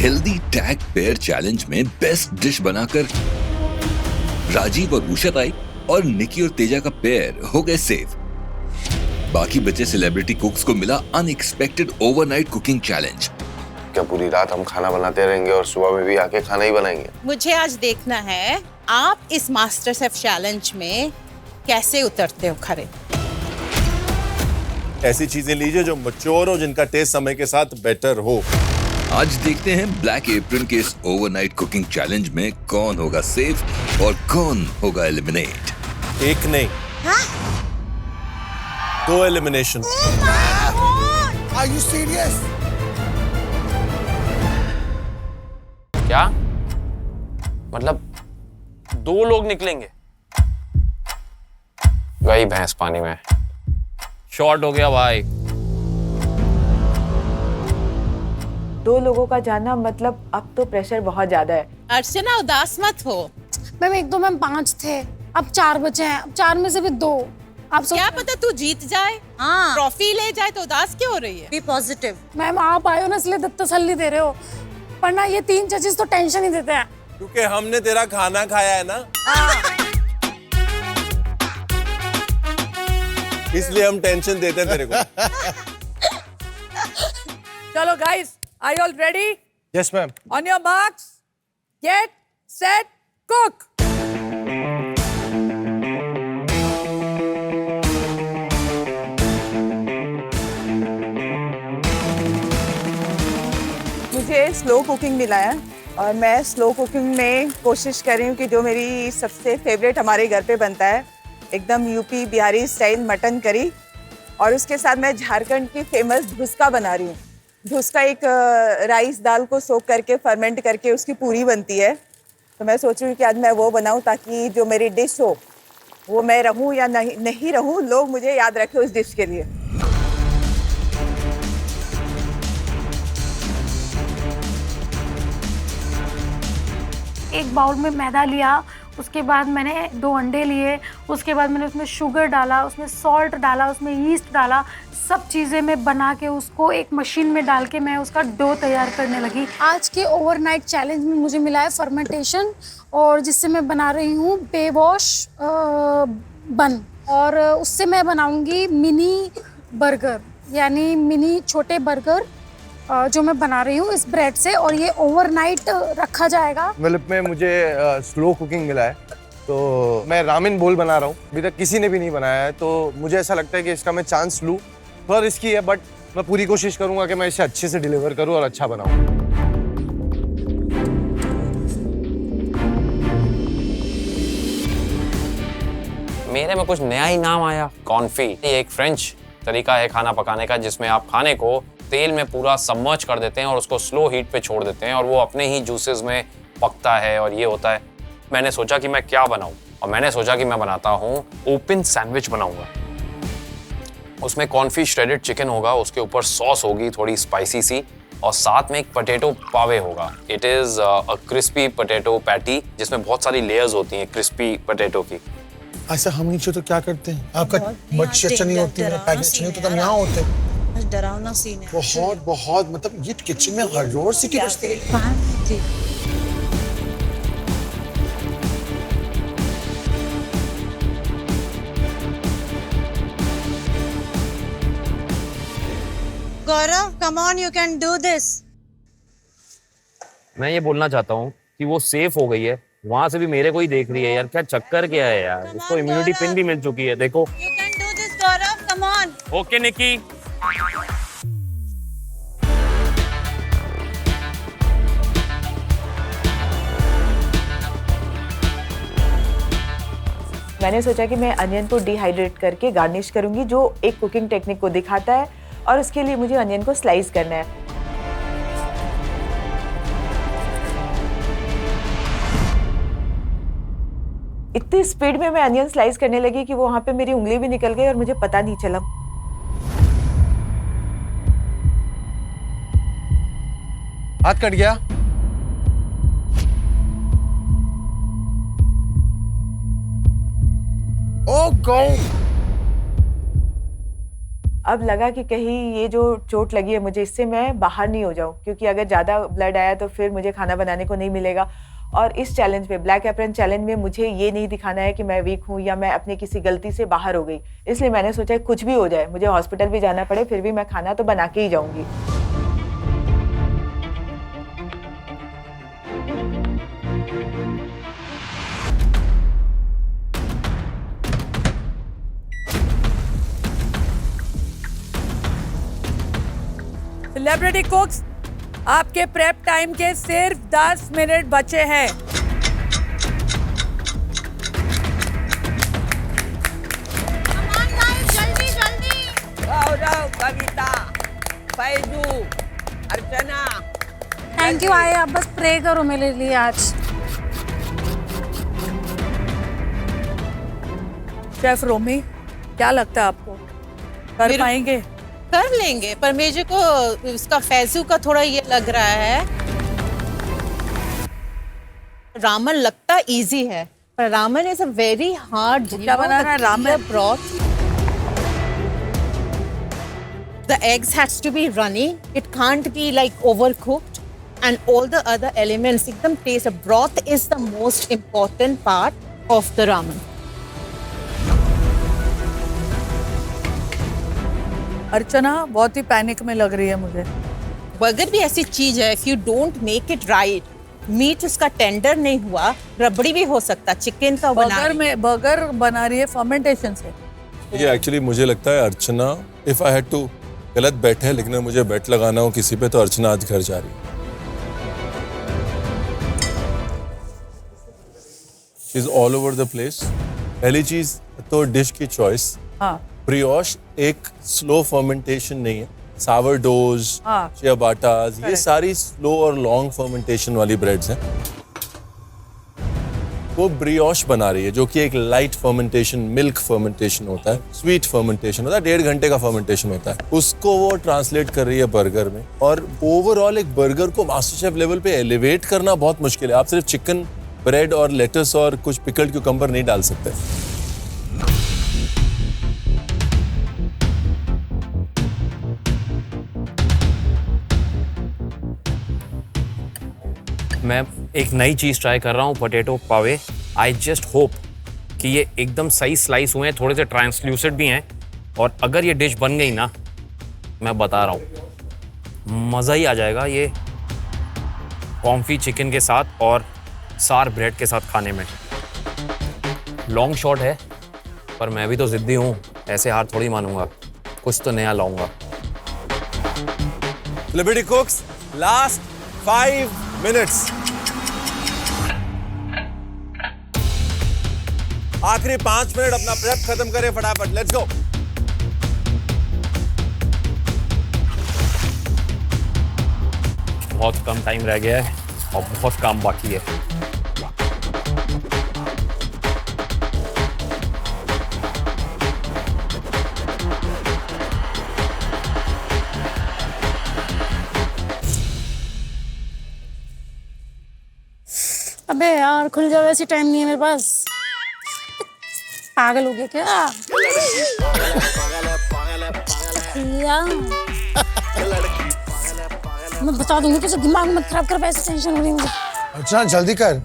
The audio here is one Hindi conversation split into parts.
हेल्दी टैग पेयर चैलेंज में बेस्ट डिश बनाकर राजीव और उषाताई और निकी और तेजा का पेयर हो गए सेफ। बाकी बचे सेलिब्रिटी कुक्स को मिला अनएक्सपेक्टेड ओवरनाइट कुकिंग चैलेंज। क्या पूरी रात हम खाना बनाते रहेंगे और सुबह में भी आके खाना ही बनाएंगे? मुझे आज देखना है आप इस मास्टर शेफ चैलेंज में कैसे उतरते हो खरे। ऐसी चीजें लीजिए जो मैच्योर हो, जिनका टेस्ट समय के साथ बेटर हो। आज देखते हैं ब्लैक एप्रन के इस ओवरनाइट कुकिंग चैलेंज में कौन होगा सेफ और कौन होगा एलिमिनेट। एक नहीं, 2 एलिमिनेशन। Are you serious? क्या मतलब 2 लोग निकलेंगे? गई भैंस पानी में। शॉर्ट हो गया भाई। 2 लोगों का जाना मतलब अब तो प्रेशर बहुत ज्यादा है। अर्चना उदास मत हो। मैम एक दो मैम 5 थे, अब 4 बचे हैं। अब 4 में से भी 2। आप क्या पता तू जीत जाए, हाँ ट्रॉफी ले जाए, तो उदास क्यों हो रही है? B positive. मैम आप आए हो ना इसलिए तसल्ली दे रहे हो, वरना ये 3 जजेस तो टेंशन ही देते हैं। क्योंकि हमने तेरा खाना खाया है ना, इसलिए हम टेंशन देते हैं तेरे को। चलो guys, are you all ready? Yes ma'am. On your marks, get set, cook. मुझे स्लो कुकिंग मिला है और मैं स्लो कुकिंग में कोशिश कर रही हूँ कि जो मेरी सबसे फेवरेट हमारे घर पे बनता है, एकदम UP Bihari style mutton curry, और उसके साथ मैं झारखंड की फेमस धुसका बना रही हूँ। धुसका एक राइस दाल को सोक करके फर्मेंट करके उसकी पूरी बनती है। तो मैं सोच रही हूँ कि आज मैं वो बनाऊँ ताकि जो मेरी डिश हो वो मैं रहूँ या नहीं रहूँ, लोग मुझे याद रखें उस डिश के लिए। एक बाउल में मैदा लिया, उसके बाद मैंने 2 अंडे लिए, उसके बाद मैंने उसमें शुगर डाला, उसमें सॉल्ट डाला, उसमें यीस्ट डाला, सब चीज़ें मैं बना के उसको एक मशीन में डाल के मैं उसका डो तैयार करने लगी। आज के ओवरनाइट चैलेंज में मुझे मिला है फर्मेंटेशन, और जिससे मैं बना रही हूँ बेवॉश बन, और उससे मैं बनाऊँगी मिनी बर्गर, यानी मिनी छोटे बर्गर जो मैं बना रही हूँ इस ब्रेड से, और ये ओवरनाइट रखा जाएगा। मतलब में मुझे स्लो कुकिंग मिला है, तो मैं रामेन बोल बना रहा हूँ। अभी तक किसी ने भी नहीं बनाया है, तो मुझे ऐसा लगता है कि इसका मैं चांस लूँ। थोड़ा रिस्की है, बट मैं पूरी कोशिश करूँगा कि मैं इसे अच्छे से डिलीवर करूँ और अच्छा बनाऊँ। मेरे में कुछ नया ही नाम आया, कॉन्फी। ये एक फ्रेंच तरीका है खाना पकाने का, जिसमें आप खाने को तेल में पूरा सबमर्ज कर देते हैं और उसको स्लो हीट पे छोड़ देते हैं और वो अपने ही जूसेस में पकता है और ये होता है। मैंने सोचा कि मैं क्या बनाऊं, और मैंने सोचा कि मैं बनाता हूं ओपन सैंडविच बनाऊंगा। उसमें कॉन्फी श्रेडेड चिकन होगा, उसके ऊपर सॉस होगी थोड़ी स्पाइसी सी, और साथ में एक पोटैटो पावे होगा। It is a crispy potato patty जिसमें बहुत सारी लेयर्स होती हैं क्रिस्पी पोटैटो की। ऐसा हम नीचे तो क्या करते हैं, आपका मच्छी अच्छा नहीं होती, मेरा पैकेज अच्छा नहीं होता, तो हम यहाँ होते हैं। डरावना सीन है। बहुत मतलब ये किचन में हर रोज सीटी बजती है। गौरव, come on, you can do this. मैं ये बोलना चाहता हूँ कि वो सेफ हो गई है, वहां से भी मेरे को ही देख रही है यार। क्या चक्कर क्या है यार, उसको इम्यूनिटी पिन भी मिल चुकी है, देखो। You can do this, Gaurav, come on. Okay Nikki. मैंने सोचा कि मैं अनियन को डिहाइड्रेट करके गार्निश करूंगी, जो एक कुकिंग टेक्निक को दिखाता है, और उसके लिए मुझे अनियन को स्लाइस करना है। इतनी स्पीड में मैं अनियन स्लाइस करने लगी कि वो वहां पे मेरी उंगली भी निकल गई और मुझे पता नहीं चला। हाथ कट गया। Oh, go! अब लगा कि कहीं ये जो चोट लगी है मुझे, इससे मैं बाहर नहीं हो जाऊं, क्योंकि अगर ज़्यादा ब्लड आया तो फिर मुझे खाना बनाने को नहीं मिलेगा। और इस चैलेंज में, ब्लैक एप्रन चैलेंज में, मुझे ये नहीं दिखाना है कि मैं वीक हूँ या मैं अपनी किसी गलती से बाहर हो गई। इसलिए मैंने सोचा कुछ भी हो जाए, मुझे हॉस्पिटल भी जाना पड़े, फिर भी मैं खाना तो बना के ही जाऊंगी। सेलिब्रिटी कुक्स, आपके प्रेप टाइम के सिर्फ 10 मिनट बचे हैं। जल्दी जल्दी। गौरव, कविता, फैजू, अर्चना। Thank you. आए आप बस प्रे करो मेरे लिए आज। शेफ रोमी, क्या लगता है आपको कर पाएंगे? कर लेंगे, पर मुझे को उसका फैजू का थोड़ा ये लग रहा है। रामन लगता इजी है, पर Raman is a very hard. क्या बनाना है Raman? Broth, the eggs has to be runny, it can't be like overcooked, and all the other elements एकदम taste. Broth is the most important part of the ramen. अर्चना बहुत ही पैनिक में लग रही है मुझे। बर्गर भी ऐसी चीज है, if you don't make it right, meat उसका टेंडर नहीं हुआ, रबड़ी भी हो सकता। चिकन का बर्गर बना रही है फर्मेंटेशन से। ये एक्चुअली मुझे लगता है अर्चना, इफ आई हैड टू, गलत बेट है लेकिन मुझे बेट लगाना हो किसी पे तो अर्चना आज घर जा रही है। She is all over the place. पहली चीज तो डिश की चॉइस। हाँ, ब्रियोश एक स्लो फर्मेंटेशन नहीं है। सावरडोज, चियाबाटास, ये सारी स्लो और लॉन्ग फर्मेंटेशन वाली ब्रेड्स हैं। वो ब्रियोश बना रही है जो कि एक लाइट फर्मेंटेशन, मिल्क फर्मेंटेशन होता है, स्वीट फर्मेंटेशन होता है, 1.5 घंटे का फर्मेंटेशन होता है। उसको वो ट्रांसलेट कर रही है बर्गर में। और ओवरऑल एक बर्गर को मास्टर शेफ लेवल पे एलिवेट करना बहुत मुश्किल है। आप सिर्फ चिकन, ब्रेड और लेटस और कुछ पिकल्ड क्यूकम्बर नहीं डाल सकते। मैं एक नई चीज़ ट्राई कर रहा हूँ, पोटैटो पावे। आई जस्ट होप कि ये एकदम सही स्लाइस हुए हैं, थोड़े से ट्रांसल्यूसिड भी हैं। और अगर ये डिश बन गई ना, मैं बता रहा हूँ मज़ा ही आ जाएगा ये कॉम्फी चिकन के साथ और सार ब्रेड के साथ खाने में। लॉन्ग शॉट है, पर मैं भी तो ज़िद्दी हूँ, ऐसे हार थोड़ी मानूंगा, कुछ तो नया लाऊंगा। Celebrity cooks, last 5 minutes. आखिरी 5 मिनट, अपना प्रेप खत्म करें फटाफट। Let's go. बहुत कम टाइम रह गया है और बहुत काम बाकी है। अबे यार खुल जाओ, ऐसी टाइम नहीं है मेरे पास। पागल हो गया क्या? यार मैं बता दूंगी, तुझे दिमाग मत खराब कर, ऐसे टेंशन हो रही है मुझे। अच्छा जल्दी कर।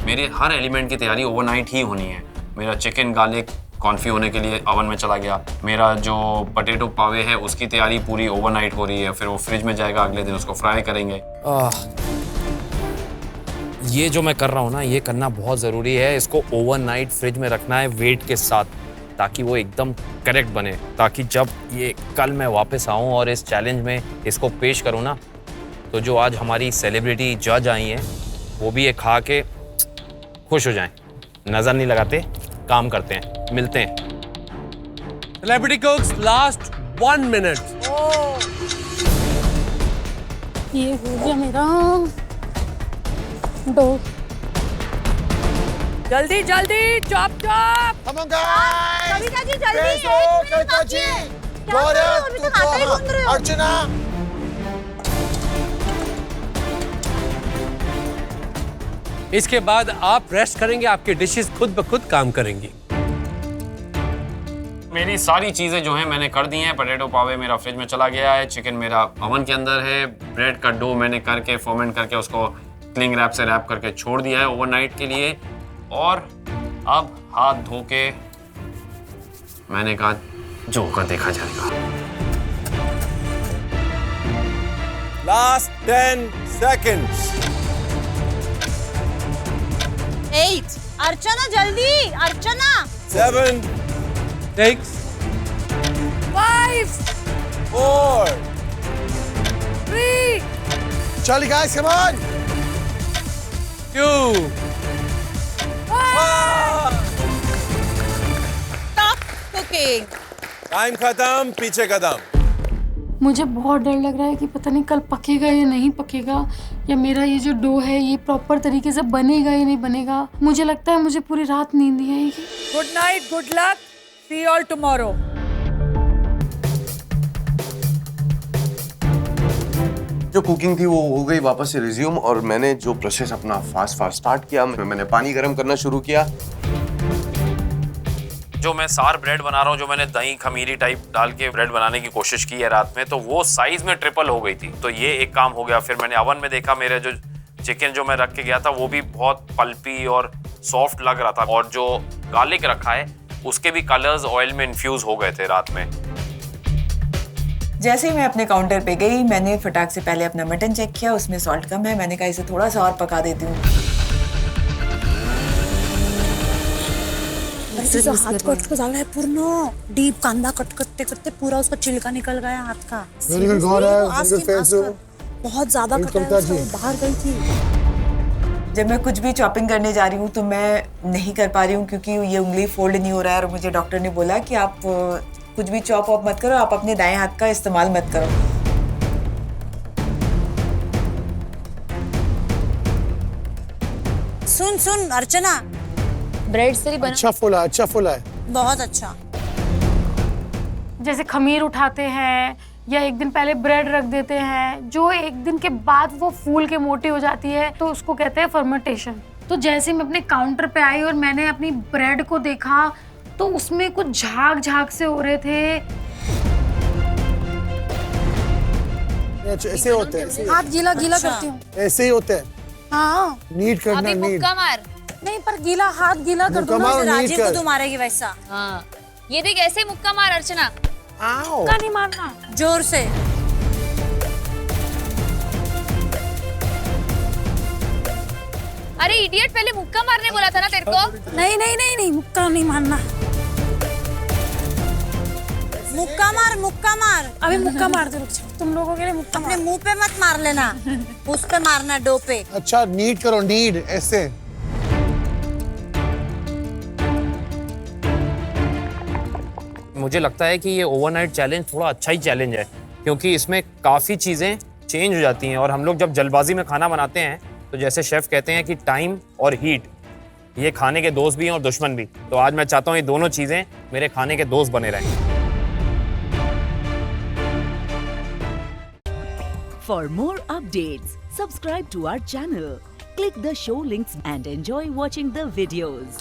मेरे हर एलिमेंट की तैयारी ओवरनाइट ही होनी है। मेरा चिकन गार्लिक कॉन्फी होने के लिए ओवन में चला गया। मेरा जो पोटैटो पावे है उसकी तैयारी पूरी ओवरनाइट हो रही है, फिर वो फ्रिज में जाएगा, अगले दिन उसको फ्राई करेंगे। ये जो मैं कर रहा हूँ ना, ये करना बहुत ज़रूरी है। इसको ओवरनाइट फ्रिज में रखना है वेट के साथ, ताकि वो एकदम करेक्ट बने, ताकि जब ये कल मैं वापस आऊँ और इस चैलेंज में इसको पेश करूँ ना, तो जो आज हमारी सेलिब्रिटी जज आई हैं वो भी ये खा के खुश हो जाएं। नज़र नहीं लगाते, काम करते हैं। मिलते हैं। Celebrity cooks, last 1 minute. ये हो गया मेरा डो। जल्दी जल्दी, chop chop. Come on guys, Kavita ji जल्दी, कविता जी, गौरव, तू तो अर्चना। इसके बाद आप रेस्ट करेंगे, आपके डिशेस खुद ब खुद काम करेंगी। मेरी सारी चीज़ें जो हैं मैंने कर दी हैं। पोटैटो पावे मेरा फ्रिज में चला गया है, चिकन मेरा ओवन के अंदर है, ब्रेड का डो मैंने करके फर्मेंट करके उसको क्लिंग रैप से रैप करके छोड़ दिया है ओवरनाइट के लिए। और अब हाथ धो के मैंने कहा जो होगा देखा जाएगा। Last 10 seconds. 8. अर्चना जल्दी, अर्चना। 7, 6, 5, 4, 3, चल guys, come on. 2, Stop cooking. Time खत्म, पीछे कदम। मुझे बहुत डर लग रहा है कि पता नहीं कल पकेगा या नहीं पकेगा, या मेरा ये जो डो है ये प्रॉपर तरीके से बनेगा या नहीं बनेगा। मुझे लगता है मुझे पूरी रात नींद नहीं आएगी। Good night, good luck, see all tomorrow. जो कुकिंग थी वो हो गई वापस से रिज्यूम, और मैंने जो प्रोसेस अपना फास्ट स्टार्ट किया। मैंने पानी गर्म करना शुरू किया। जो मैं सार ब्रेड बना रहा हूँ, जो मैंने दही खमीरी टाइप डाल के ब्रेड बनाने की कोशिश की है रात में, तो वो साइज में ट्रिपल हो गई थी। तो ये एक काम हो गया। फिर मैंने ओवन में देखा, मेरे जो चिकन जो मैं रख के गया था वो भी बहुत पल्पी और सॉफ्ट लग रहा था, और जो गार्लिक रखा है उसके भी कलर्स ऑयल में इन्फ्यूज हो गए थे रात में। जैसे ही मैं अपने काउंटर पे गई, मैंने फटाक से पहले अपना मटन चेक किया, उसमें सॉल्ट कम है। मैंने कहा इसे थोड़ा सा और पका देती हूँ। हाथ को अटक जाला है पूर्ण डीप कांदा कट करते करते पूरा उसका छिलका निकल गया हाथ का। बहुत ज्यादा कटा है, बाहर गई थी। जब मैं कुछ भी चॉपिंग करने जा रही हूँ तो मैं नहीं कर पा रही हूँ, क्योंकि ये उंगली फोल्ड नहीं हो रहा है। और मुझे डॉक्टर ने बोला कि आप कुछ भी चॉप ऑप मत करो, आप अपने दाएं हाथ का इस्तेमाल मत करो। सुन अर्चना, ब्रेड से ही बना। अच्छा फुला है। बहुत अच्छा। जैसे खमीर उठाते हैं या एक दिन पहले ब्रेड रख देते हैं, जो एक दिन के बाद वो फूल के मोटी हो जाती है, तो उसको कहते हैं फर्मेंटेशन। तो जैसे मैं अपने काउंटर पे आई और मैंने अपनी ब्रेड को देखा तो उसमें कुछ झाग से हो रहे थे। ऐसे होते हैं, हाथ गीला करती हूँ। ऐसे ही होते हैं। हाँ, नीट करना, अभी नीट। मुक्का मार। नहीं पर गीला, हाथ गीला कर दो ना। राजीव को तो मारेगी वैसा। हाँ, ये देख ऐसे मुक्का मार अर्चना। मुक्का नहीं मारना, जोर से। अरे इडियट, पहले मुक्का मारने बोला था ना तेरे को। नहीं, मुक्का नहीं मारना। मुक्का मार। अभी मुक्का मार दो, रुक जाओ। तुम लोगों के लिए मुक्का अपने मुंह पे मत मार लेना, उस पे मारना, डो पे। अच्छा नीट करो, नीट ऐसे। मुझे लगता है कि ये ओवरनाइट चैलेंज थोड़ा अच्छा ही चैलेंज है, क्योंकि इसमें काफ़ी चीज़ें चेंज हो जाती हैं। और हम लोग जब जल्दबाजी में खाना बनाते हैं तो जैसे शेफ़ कहते हैं कि टाइम और हीट ये खाने के दोस्त भी हैं और दुश्मन भी। तो आज मैं चाहता हूँ ये दोनों चीज़ें मेरे खाने के दोस्त बने रहें। For more updates, subscribe to our channel, click the show links and enjoy watching the videos.